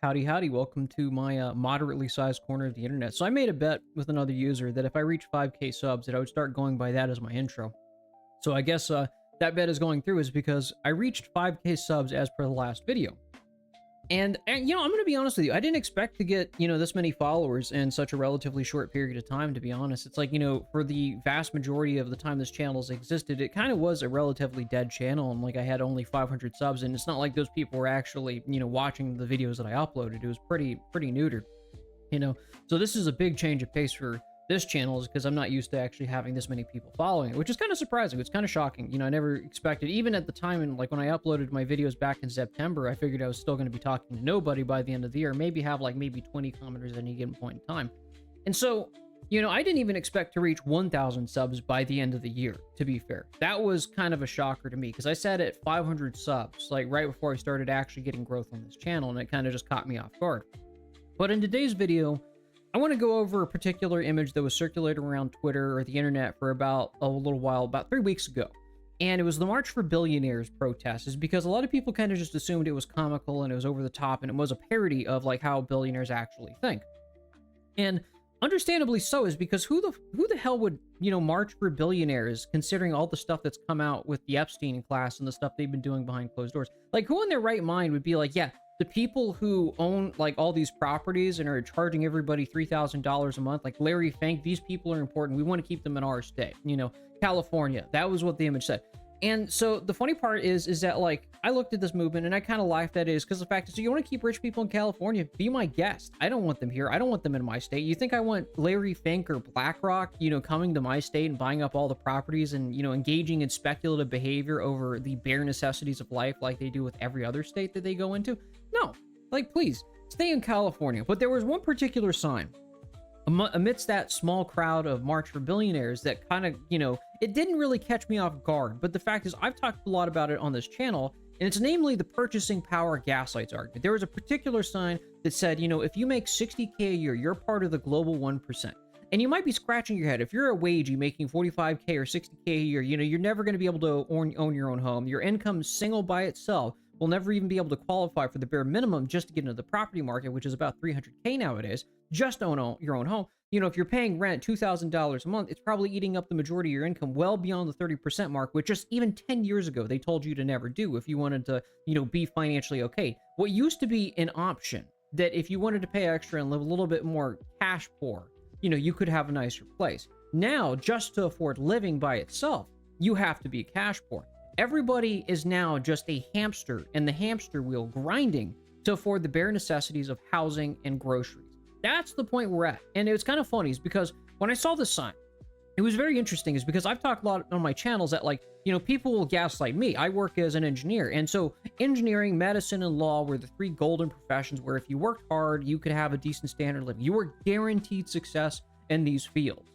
Howdy, howdy. Welcome to my moderately sized corner of the internet. So I made a bet with another user that if I reach 5K subs, that I would start going by that as my intro. So I guess that bet is going through is because I reached 5K subs as per the last video. And I'm going to be honest with you. I didn't expect to get, this many followers in such a relatively short period of time, to be honest. It's like, for the vast majority of the time this channel has existed, it kind of was a relatively dead channel. And like I had only 500 subs, and it's not like those people were actually, watching the videos that I uploaded. It was pretty neutered, So this is a big change of pace for this channel, is because I'm not used to actually having this many people following it, which is kind of surprising. It's kind of shocking. I never expected, even at the time, and like when I uploaded my videos back in September, I figured I was still going to be talking to nobody by the end of the year, maybe have like maybe 20 commenters at any given point in time. And so, I didn't even expect to reach 1,000 subs by the end of the year, to be fair. That was kind of a shocker to me, because I said at 500 subs, like right before I started actually getting growth on this channel, and it kind of just caught me off guard. But in today's video, I want to go over a particular image that was circulating around Twitter or the internet for about a little while, about 3 weeks ago. And it was the March for Billionaires protest, is because a lot of people kind of just assumed it was comical and it was over the top, and it was a parody of like how billionaires actually think. And understandably so, is because who the hell would, march for billionaires, considering all the stuff that's come out with the Epstein class and the stuff they've been doing behind closed doors? Like, who in their right mind would be like, yeah, the people who own like all these properties and are charging everybody $3,000 a month, like Larry Fink, these people are important. We want to keep them in our state, California. That was what the image said. And so the funny part is that like I looked at this movement and I kind of laughed at it, is because the fact is, so you want to keep rich people in California, be my guest. I don't want them here. I don't want them in my state. You think I want Larry Fink or BlackRock, coming to my state and buying up all the properties and, engaging in speculative behavior over the bare necessities of life like they do with every other state that they go into? No, like, please stay in California. But there was one particular sign amidst that small crowd of March for Billionaires that kind of, it didn't really catch me off guard. But the fact is, I've talked a lot about it on this channel, and it's namely the purchasing power gaslights argument. There was a particular sign that said, if you make 60K a year, you're part of the global 1%. And you might be scratching your head. If you're a Wagie making 45K or 60K a year, you're never going to be able to own your own home. Your income single by itself will never even be able to qualify for the bare minimum just to get into the property market, which is about 300K nowadays, just to own your own home. If you're paying rent $2,000 a month, it's probably eating up the majority of your income, well beyond the 30% mark, which just even 10 years ago, they told you to never do if you wanted to, be financially okay. What used to be an option that if you wanted to pay extra and live a little bit more cash poor, you could have a nicer place. Now, just to afford living by itself, you have to be cash poor. Everybody is now just a hamster in the hamster wheel, grinding to afford the bare necessities of housing and groceries. That's the point we're at. And it's kind of funny, is because when I saw this sign, it was very interesting, is because I've talked a lot on my channels that like, people will gaslight me. I work as an engineer. And so engineering, medicine, and law were the three golden professions where if you worked hard, you could have a decent standard of living. You were guaranteed success in these fields.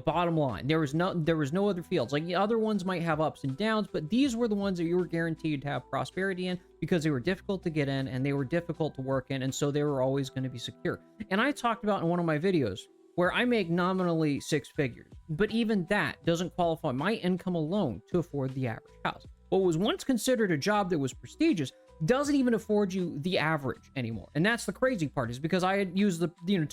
Bottom line, there was no other fields. Like the other ones might have ups and downs, but these were the ones that you were guaranteed to have prosperity in, because they were difficult to get in and they were difficult to work in, and so they were always going to be secure. And I talked about in one of my videos where I make nominally 6 figures, but even that doesn't qualify my income alone to afford the average house. What was once considered a job that was prestigious doesn't even afford you the average anymore. And that's the crazy part, is because I had used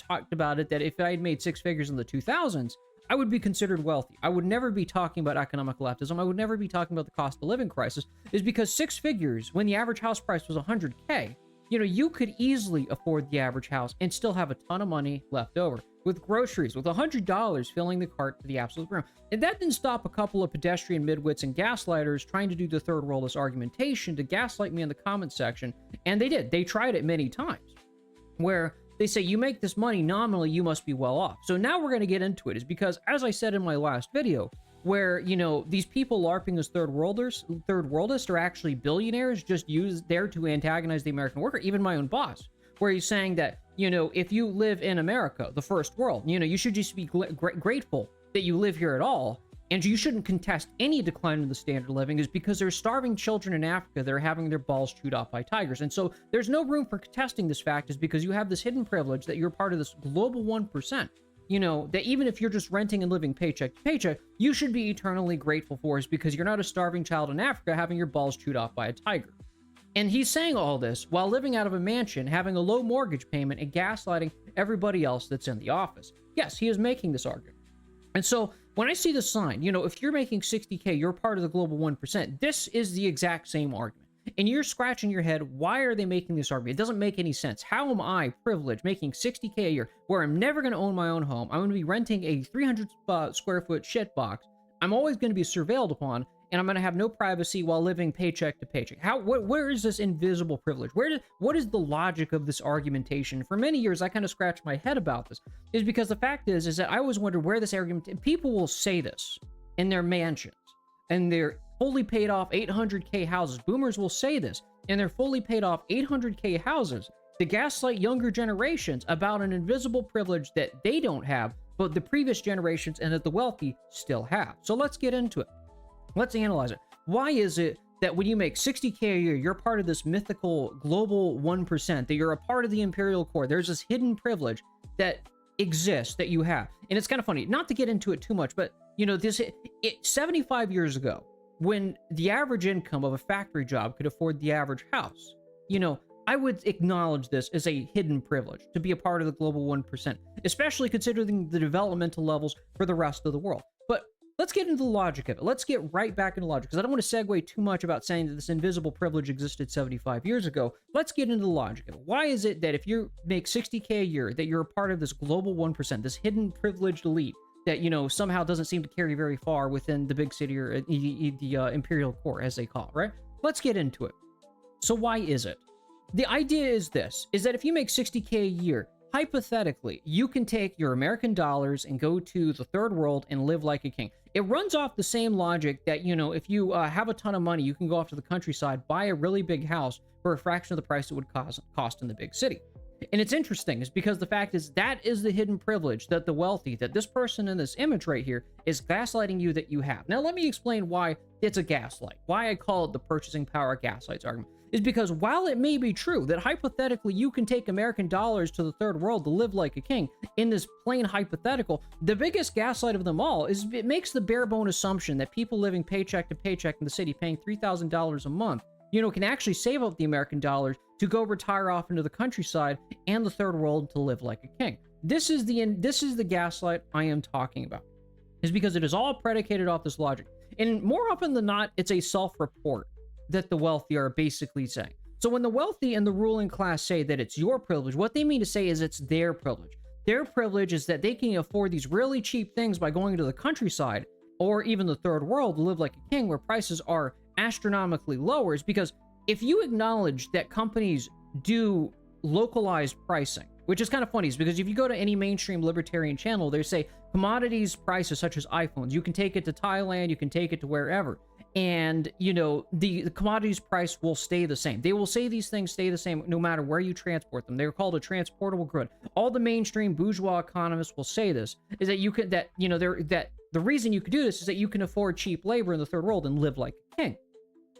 talked about it, that if I had made 6 figures in the 2000s, I would be considered wealthy. I would never be talking about economic leftism. I would never be talking about the cost of living crisis, is because 6 figures, when the average house price was 100K, you could easily afford the average house and still have a ton of money left over. With groceries, with $100 filling the cart to the absolute brim. And that didn't stop a couple of pedestrian midwits and gaslighters trying to do the third worldist argumentation to gaslight me in the comment section. And they did. They tried it many times, where they say, you make this money, nominally, you must be well off. So now we're going to get into it, is because, as I said in my last video, where, these people LARPing as third worldists are actually billionaires just used there to antagonize the American worker, even my own boss, where he's saying that, if you live in America, the first world, you should just be grateful that you live here at all. And you shouldn't contest any decline in the standard of living, is because there's starving children in Africa that are having their balls chewed off by tigers. And so there's no room for contesting this fact, is because you have this hidden privilege that you're part of this global 1%, that even if you're just renting and living paycheck to paycheck, you should be eternally grateful for, is because you're not a starving child in Africa having your balls chewed off by a tiger. And he's saying all this while living out of a mansion, having a low mortgage payment, and gaslighting everybody else that's in the office. Yes, he is making this argument. And so when I see the sign, if you're making 60K, you're part of the global 1%. This is the exact same argument. And you're scratching your head, why are they making this argument? It doesn't make any sense. How am I privileged making 60K a year where I'm never going to own my own home? I'm going to be renting a 300 square foot shit box. I'm always going to be surveilled upon, and I'm going to have no privacy while living paycheck to paycheck. Where is this invisible privilege? What is the logic of this argumentation? For many years, I kind of scratched my head about this, is because the fact is that I always wondered where this argument, people will say this in their mansions, and they're fully paid off 800K houses. Boomers will say this, and they're fully paid off 800K houses to gaslight younger generations about an invisible privilege that they don't have, but the previous generations and that the wealthy still have. So let's get into it. Let's analyze it. Why is it that when you make 60K a year, you're part of this mythical global 1%, that you're a part of the imperial core? There's this hidden privilege that exists that you have. And it's kind of funny, not to get into it too much, but 75 years ago, when the average income of a factory job could afford the average house, I would acknowledge this as a hidden privilege to be a part of the global 1%, especially considering the developmental levels for the rest of the world. But let's get into the logic of it. Let's get right back into logic, because I don't want to segue too much about saying that this invisible privilege existed 75 years ago. Let's get into the logic of it. Why is it that if you make 60K a year, that you're a part of this global 1%, this hidden privileged elite that, somehow doesn't seem to carry very far within the big city or the imperial core, as they call it, right? Let's get into it. So why is it? The idea is this, is that if you make 60K a year, hypothetically, you can take your American dollars and go to the third world and live like a king. It runs off the same logic that, if you have a ton of money, you can go off to the countryside, buy a really big house for a fraction of the price it would cost in the big city. And it's interesting, is because the fact is that is the hidden privilege that the wealthy, that this person in this image right here is gaslighting you that you have. Now, let me explain why it's a gaslight, why I call it the purchasing power gaslights argument. Is because while it may be true that hypothetically you can take American dollars to the third world to live like a king, in this plain hypothetical, the biggest gaslight of them all is it makes the bare bone assumption that people living paycheck to paycheck in the city paying $3,000 a month, can actually save up the American dollars to go retire off into the countryside and the third world to live like a king. This is the gaslight I am talking about, is because it is all predicated off this logic. And more often than not, it's a self-report that the wealthy are basically saying. So when the wealthy and the ruling class say that it's your privilege, what they mean to say is it's their privilege. Their privilege is that they can afford these really cheap things by going to the countryside or even the third world to live like a king, where prices are astronomically lower. Is because if you acknowledge that companies do localized pricing, which is kind of funny, is because if you go to any mainstream libertarian channel, they say commodities prices such as iPhones, you can take it to Thailand, you can take it to wherever, and the commodities price will stay the same. They will say these things stay the same no matter where you transport them. They're called a transportable good. All the mainstream bourgeois economists will say this, is that the reason you could do this is that you can afford cheap labor in the third world and live like a king.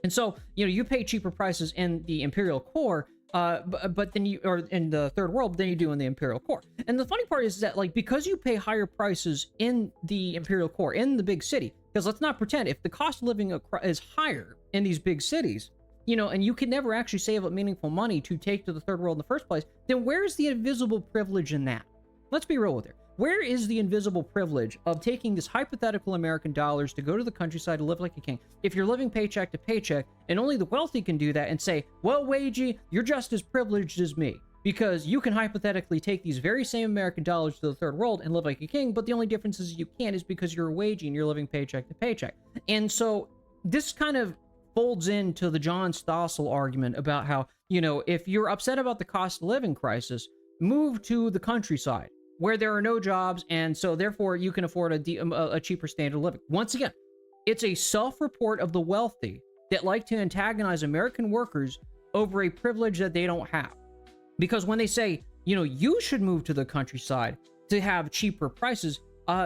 And so you pay cheaper prices in the imperial core, but then or in the third world than you do in the imperial core. And the funny part is that, because you pay higher prices in the imperial core, in the big city, because let's not pretend, if the cost of living is higher in these big cities, and you can never actually save up meaningful money to take to the third world in the first place, then where's the invisible privilege in that? Let's be real with it. Where is the invisible privilege of taking this hypothetical American dollars to go to the countryside to live like a king, if you're living paycheck to paycheck, and only the wealthy can do that and say, well, Wagie, you're just as privileged as me, because you can hypothetically take these very same American dollars to the third world and live like a king, but the only difference is you can't, is because you're a Wagie and you're living paycheck to paycheck. And so this kind of folds into the John Stossel argument about how, if you're upset about the cost of living crisis, move to the countryside, where there are no jobs, and so therefore you can afford a cheaper standard of living. Once again, it's a self-report of the wealthy that like to antagonize American workers over a privilege that they don't have. Because when they say, you should move to the countryside to have cheaper prices,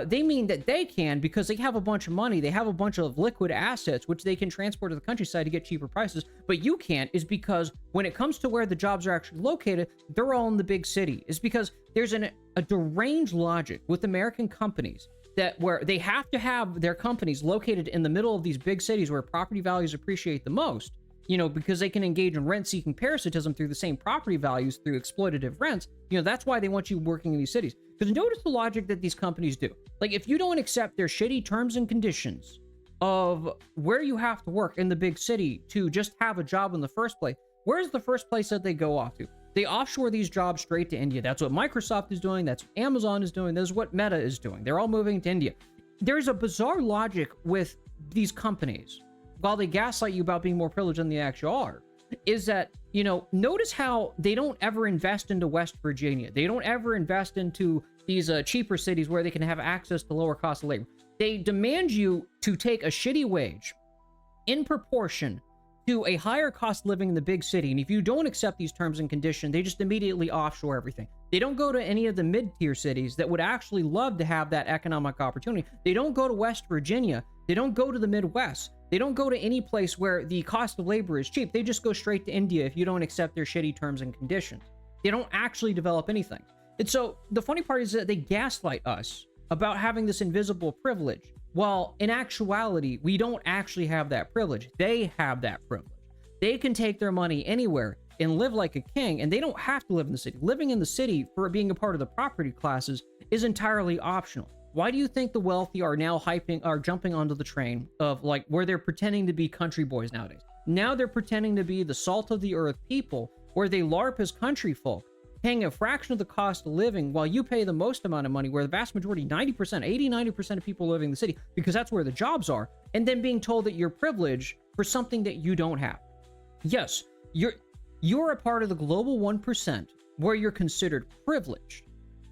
they mean that they can, because they have a bunch of money, they have a bunch of liquid assets, which they can transport to the countryside to get cheaper prices, but you can't, is because when it comes to where the jobs are actually located, they're all in the big city. Is because there's a deranged logic with American companies that where they have to have their companies located in the middle of these big cities where property values appreciate the most, because they can engage in rent-seeking parasitism through the same property values through exploitative rents. That's why they want you working in these cities. Because notice the logic that these companies do. Like, if you don't accept their shitty terms and conditions of where you have to work in the big city to just have a job in the first place, where's the first place that they go off to? They offshore these jobs straight to India. That's what Microsoft is doing. That's what Amazon is doing. This is what Meta is doing. They're all moving to India. There's a bizarre logic with these companies, while they gaslight you about being more privileged than they actually are, is that, notice how they don't ever invest into West Virginia. They don't ever invest into these cheaper cities where they can have access to lower cost of labor. They demand you to take a shitty wage in proportion to a higher cost living in the big city. And if you don't accept these terms and conditions, they just immediately offshore everything. They don't go to any of the mid-tier cities that would actually love to have that economic opportunity. They don't go to West Virginia. They don't go to the Midwest. They don't go to any place where the cost of labor is cheap. They just go straight to India if you don't accept their shitty terms and conditions. They don't actually develop anything. And so the funny part is that they gaslight us about having this invisible privilege, while in actuality, we don't actually have that privilege. They have that privilege. They can take their money anywhere and live like a king, and they don't have to live in the city. Living in the city for being a part of the property classes is entirely optional. Why do you think the wealthy are now jumping onto the train of like where they're pretending to be country boys nowadays? Now they're pretending to be the salt of the earth people, where they LARP as country folk, paying a fraction of the cost of living while you pay the most amount of money, where the vast majority, 90% of people living in the city, because that's where the jobs are, and then being told that you're privileged for something that you don't have. Yes, you're a part of the global 1% where you're considered privileged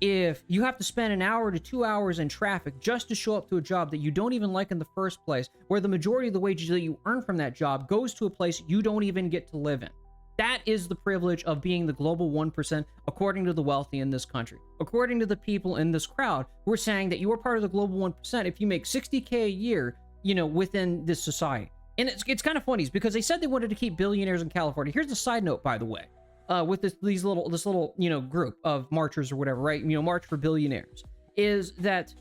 if you have to spend an hour to 2 hours in traffic just to show up to a job that you don't even like in the first place, where the majority of the wages that you earn from that job goes to a place you don't even get to live in. That is the privilege of being the global 1%, according to the wealthy in this country. According to the people in this crowd, we're saying that you are part of the global 1% if you make $60K a year, within this society. And it's kind of funny because they said they wanted to keep billionaires in California. Here's a side note, by the way, with this little group of marchers or whatever, right? March for Billionaires, is that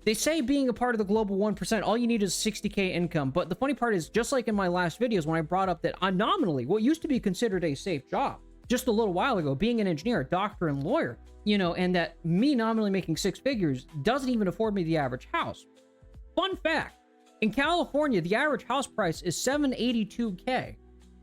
they say being a part of the global 1%, all you need is 60K income. But the funny part is, just like in my last videos, when I brought up that I'm nominally what used to be considered a safe job just a little while ago, being an engineer, doctor, and lawyer, and that me nominally making six figures doesn't even afford me the average house. Fun fact, in California, the average house price is $782K.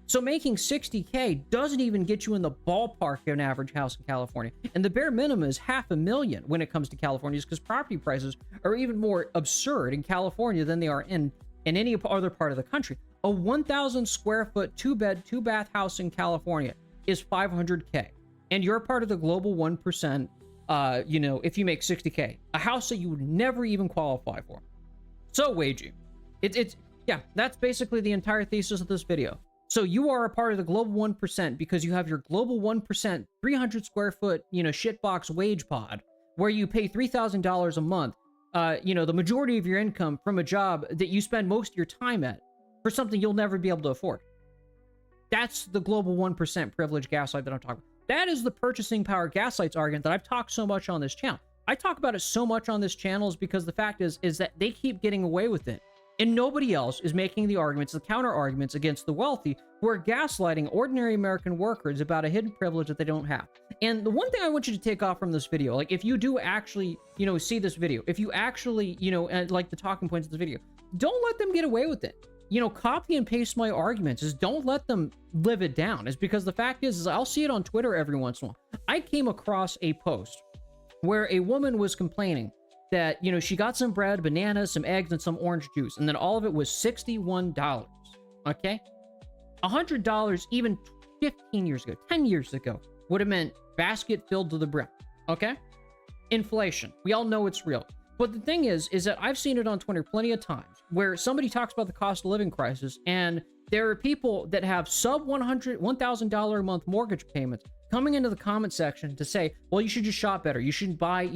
So making 60K doesn't even get you in the ballpark of an average house in California. And the bare minimum is $500,000 when it comes to California, because property prices are even more absurd in California than they are in any other part of the country. A 1,000 square foot, 2-bed, 2-bath house in California is $500K. And you're part of the global 1%, if you make 60K. A house that you would never even qualify for. So, Wagie, yeah, that's basically the entire thesis of this video. So you are a part of the global 1% because you have your global 1%, 300 square foot, shitbox wage pod, where you pay $3,000 a month, the majority of your income from a job that you spend most of your time at for something you'll never be able to afford. That's the global 1% privilege gaslight that I'm talking about. That is the purchasing power gaslights argument that I've talked so much on this channel. I talk about it so much on this channel is because the fact is that they keep getting away with it. And nobody else is making the arguments, the counter arguments against the wealthy who are gaslighting ordinary American workers about a hidden privilege that they don't have. And the one thing I want you to take off from this video, like if you do actually, see this video, if you actually, like the talking points of the video, don't let them get away with it. Copy and paste my arguments. Is don't let them live it down. Is because the fact is I'll see it on Twitter every once in a while. I came across a post where a woman was complaining that, she got some bread, bananas, some eggs, and some orange juice, and then all of it was $61. Okay? $100 even 15 years ago, 10 years ago, would have meant basket filled to the brim. Okay? Inflation. We all know it's real. But the thing is that I've seen it on Twitter plenty of times where somebody talks about the cost of living crisis, and there are people that have sub $1,000 a month mortgage payments coming into the comment section to say, well, you should just shop better. You should buy,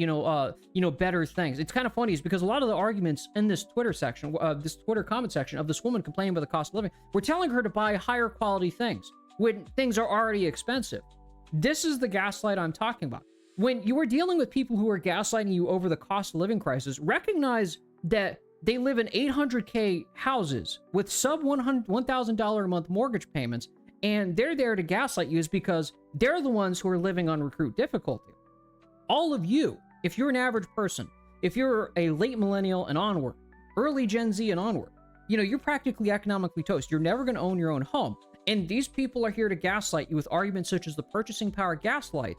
better things. It's kind of funny is because a lot of the arguments in this Twitter section, this Twitter comment section of this woman complaining about the cost of living, we're telling her to buy higher quality things when things are already expensive. This is the gaslight I'm talking about. When you are dealing with people who are gaslighting you over the cost of living crisis, recognize that They live in 800K houses with sub $1,000 a month mortgage payments, and they're there to gaslight you is because they're the ones who are living on recruit difficulty. All of you, if you're an average person, if you're a late millennial and onward, early Gen Z and onward, you know, you're practically economically toast. You're never going to own your own home. And these people are here to gaslight you with arguments such as the purchasing power gaslight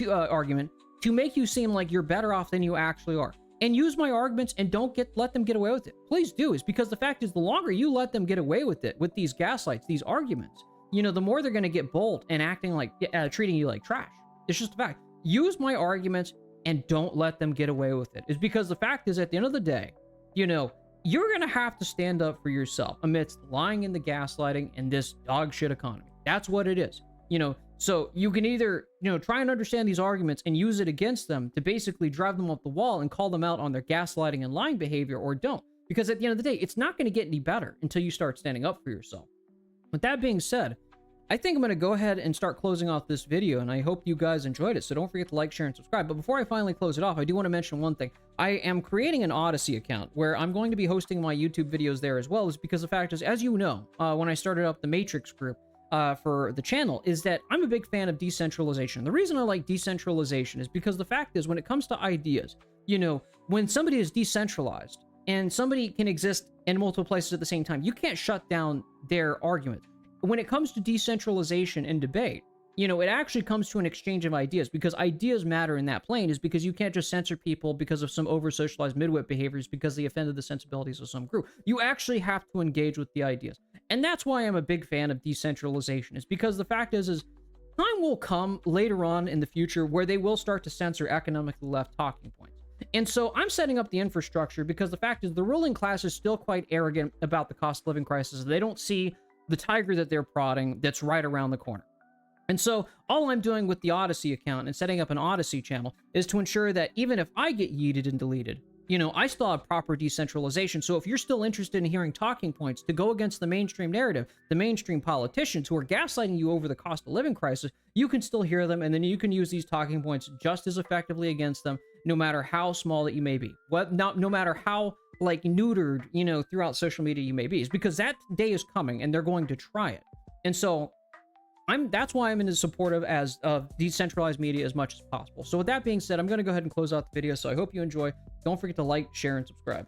argument to make you seem like you're better off than you actually are. And use my arguments and don't let them get away with it. Please do, is because the fact is the longer you let them get away with it, with these gaslights, these arguments, you know, the more they're going to get bold and acting like, treating you like trash. It's just a fact. Use my arguments and don't let them get away with it. It's because the fact is, at the end of the day, you know, you're going to have to stand up for yourself amidst lying and the gaslighting and this dog shit economy. That's what it is. You know, so you can either, you know, try and understand these arguments and use it against them to basically drive them up the wall and call them out on their gaslighting and lying behavior, or don't. Because at the end of the day, it's not going to get any better until you start standing up for yourself. With that being said, I think I'm going to go ahead and start closing off this video, and I hope you guys enjoyed it. So don't forget to like, share, and subscribe. But before I finally close it off, I do want to mention one thing. I am creating an Odyssey account where I'm going to be hosting my YouTube videos there as well, is because the fact is, as you know, when I started up the Matrix group for the channel, is that I'm a big fan of decentralization. The reason I like decentralization is because the fact is, when it comes to ideas, you know, when somebody is decentralized and somebody can exist in multiple places at the same time, you can't shut down their argument. When it comes to decentralization and debate, you know, it actually comes to an exchange of ideas, because ideas matter in that plane, is because you can't just censor people because of some over-socialized midwit behaviors because they offended the sensibilities of some group. You actually have to engage with the ideas. And that's why I'm a big fan of decentralization, is because the fact is time will come later on in the future where they will start to censor economically left talking points. And so I'm setting up the infrastructure because the fact is the ruling class is still quite arrogant about the cost of living crisis. They don't see the tiger that they're prodding that's right around the corner. And so all I'm doing with the Odyssey account and setting up an Odyssey channel is to ensure that even if I get yeeted and deleted, you know, I still have proper decentralization. So if you're still interested in hearing talking points to go against the mainstream narrative, the mainstream politicians who are gaslighting you over the cost of living crisis, you can still hear them, and then you can use these talking points just as effectively against them, no matter how small that you may be. No matter how, like, neutered, you know, throughout social media you may be. It's because that day is coming and they're going to try it. And so that's why I'm in as supportive as of decentralized media as much as possible. So with that being said, I'm going to go ahead and close out the video. So I hope you enjoy. Don't forget to like, share, and subscribe.